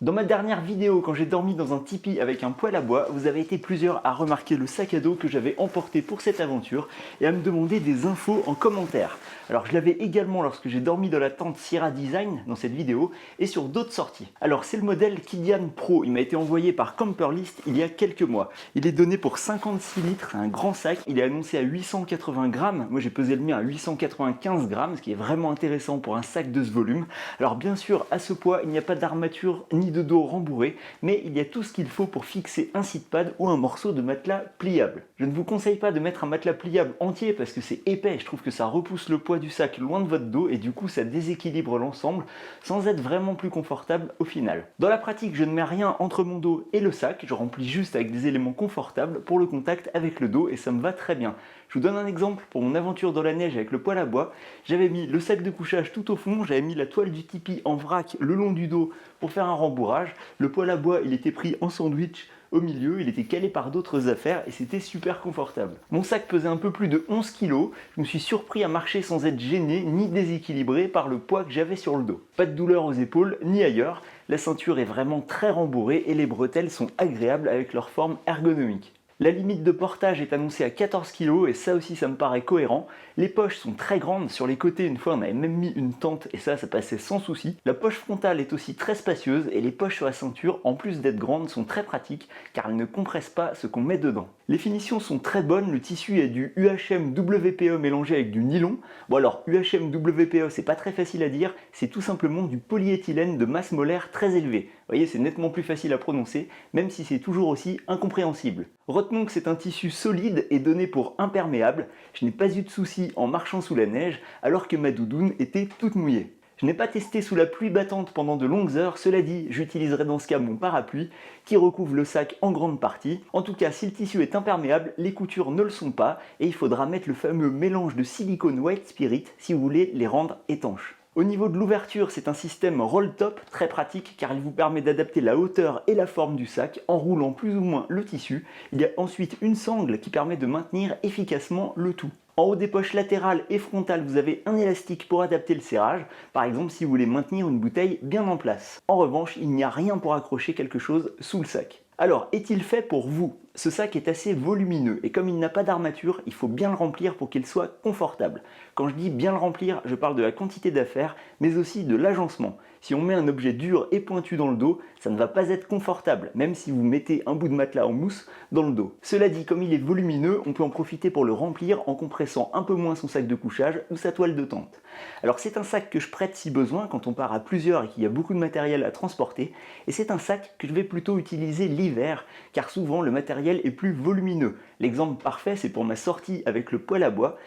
Dans ma dernière vidéo, quand j'ai dormi dans un tipi avec un poêle à bois, vous avez été plusieurs à remarquer le sac à dos que j'avais emporté pour cette aventure et à me demander des infos en commentaire. Alors je l'avais également lorsque j'ai dormi dans la tente Sierra Design dans cette vidéo et sur d'autres sorties. Alors c'est le modèle Kidian Pro, il m'a été envoyé par Camperlist il y a quelques mois. Il est donné pour 56 litres, c'est un grand sac, il est annoncé à 880 grammes, moi j'ai pesé le mien à 895 grammes, ce qui est vraiment intéressant pour un sac de ce volume. Alors bien sûr à ce poids il n'y a pas d'armature ni de dos rembourré, mais il y a tout ce qu'il faut pour fixer un sit-pad ou un morceau de matelas pliable. Je ne vous conseille pas de mettre un matelas pliable entier parce que c'est épais, je trouve que ça repousse le poids du sac loin de votre dos et du coup ça déséquilibre l'ensemble sans être vraiment plus confortable au final. Dans la pratique, je ne mets rien entre mon dos et le sac, je remplis juste avec des éléments confortables pour le contact avec le dos et ça me va très bien. Je vous donne un exemple pour mon aventure dans la neige avec le poêle à bois. J'avais mis le sac de couchage tout au fond, j'avais mis la toile du tipi en vrac le long du dos pour faire un rembourrage. Le poêle à bois, il était pris en sandwich au milieu, il était calé par d'autres affaires et c'était super confortable. Mon sac pesait un peu plus de 11 kg, je me suis surpris à marcher sans être gêné ni déséquilibré par le poids que j'avais sur le dos. Pas de douleur aux épaules ni ailleurs, la ceinture est vraiment très rembourrée et les bretelles sont agréables avec leur forme ergonomique. La limite de portage est annoncée à 14 kg et ça aussi ça me paraît cohérent. Les poches sont très grandes, sur les côtés une fois on avait même mis une tente et ça passait sans souci. La poche frontale est aussi très spacieuse et les poches sur la ceinture, en plus d'être grandes, sont très pratiques car elles ne compressent pas ce qu'on met dedans. Les finitions sont très bonnes, le tissu est du UHM WPE mélangé avec du nylon. Bon alors UHM WPE c'est pas très facile à dire, c'est tout simplement du polyéthylène de masse molaire très élevée. Vous voyez, c'est nettement plus facile à prononcer, même si c'est toujours aussi incompréhensible. Retenons que c'est un tissu solide et donné pour imperméable. Je n'ai pas eu de soucis en marchant sous la neige, alors que ma doudoune était toute mouillée. Je n'ai pas testé sous la pluie battante pendant de longues heures, cela dit, j'utiliserai dans ce cas mon parapluie, qui recouvre le sac en grande partie. En tout cas, si le tissu est imperméable, les coutures ne le sont pas, et il faudra mettre le fameux mélange de silicone White Spirit si vous voulez les rendre étanches. Au niveau de l'ouverture, c'est un système roll-top très pratique car il vous permet d'adapter la hauteur et la forme du sac en roulant plus ou moins le tissu. Il y a ensuite une sangle qui permet de maintenir efficacement le tout. En haut des poches latérales et frontales, vous avez un élastique pour adapter le serrage, par exemple si vous voulez maintenir une bouteille bien en place. En revanche, il n'y a rien pour accrocher quelque chose sous le sac. Alors, est-il fait pour vous? Ce sac est assez volumineux et comme il n'a pas d'armature, il faut bien le remplir pour qu'il soit confortable. Quand je dis bien le remplir, je parle de la quantité d'affaires, mais aussi de l'agencement. Si on met un objet dur et pointu dans le dos, ça ne va pas être confortable, même si vous mettez un bout de matelas en mousse dans le dos. Cela dit, comme il est volumineux, on peut en profiter pour le remplir en compressant un peu moins son sac de couchage ou sa toile de tente. Alors c'est un sac que je prête si besoin quand on part à plusieurs et qu'il y a beaucoup de matériel à transporter, et c'est un sac que je vais plutôt utiliser l'hiver, car souvent le matériel est plus volumineux. L'exemple parfait, c'est pour ma sortie avec le poêle à bois.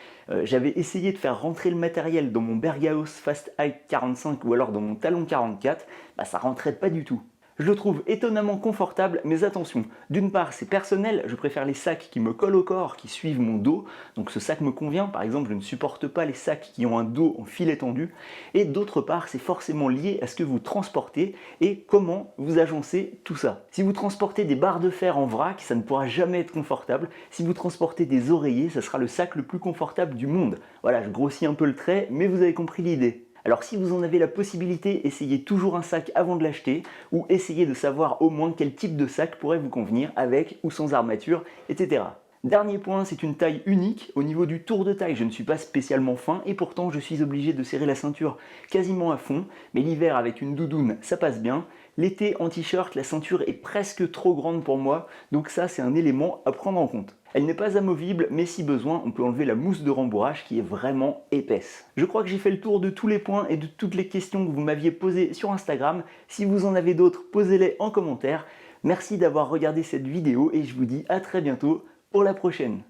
J'avais essayé de faire rentrer le matériel dans mon Berghaus Fast Hike 45 ou alors dans mon Talon 44, ça rentrait pas du tout. Je le trouve étonnamment confortable, mais attention, d'une part c'est personnel, je préfère les sacs qui me collent au corps, qui suivent mon dos, donc ce sac me convient, par exemple je ne supporte pas les sacs qui ont un dos en filet tendu, et d'autre part c'est forcément lié à ce que vous transportez et comment vous agencez tout ça. Si vous transportez des barres de fer en vrac, ça ne pourra jamais être confortable, si vous transportez des oreillers, ça sera le sac le plus confortable du monde. Voilà, je grossis un peu le trait, mais vous avez compris l'idée. Alors si vous en avez la possibilité, essayez toujours un sac avant de l'acheter ou essayez de savoir au moins quel type de sac pourrait vous convenir avec ou sans armature, etc. Dernier point, c'est une taille unique. Au niveau du tour de taille, je ne suis pas spécialement fin et pourtant je suis obligé de serrer la ceinture quasiment à fond, mais l'hiver avec une doudoune, ça passe bien. L'été en t-shirt, la ceinture est presque trop grande pour moi, donc ça c'est un élément à prendre en compte. Elle n'est pas amovible, mais si besoin, on peut enlever la mousse de rembourrage qui est vraiment épaisse. Je crois que j'ai fait le tour de tous les points et de toutes les questions que vous m'aviez posées sur Instagram. Si vous en avez d'autres, posez-les en commentaire. Merci d'avoir regardé cette vidéo et je vous dis à très bientôt pour la prochaine.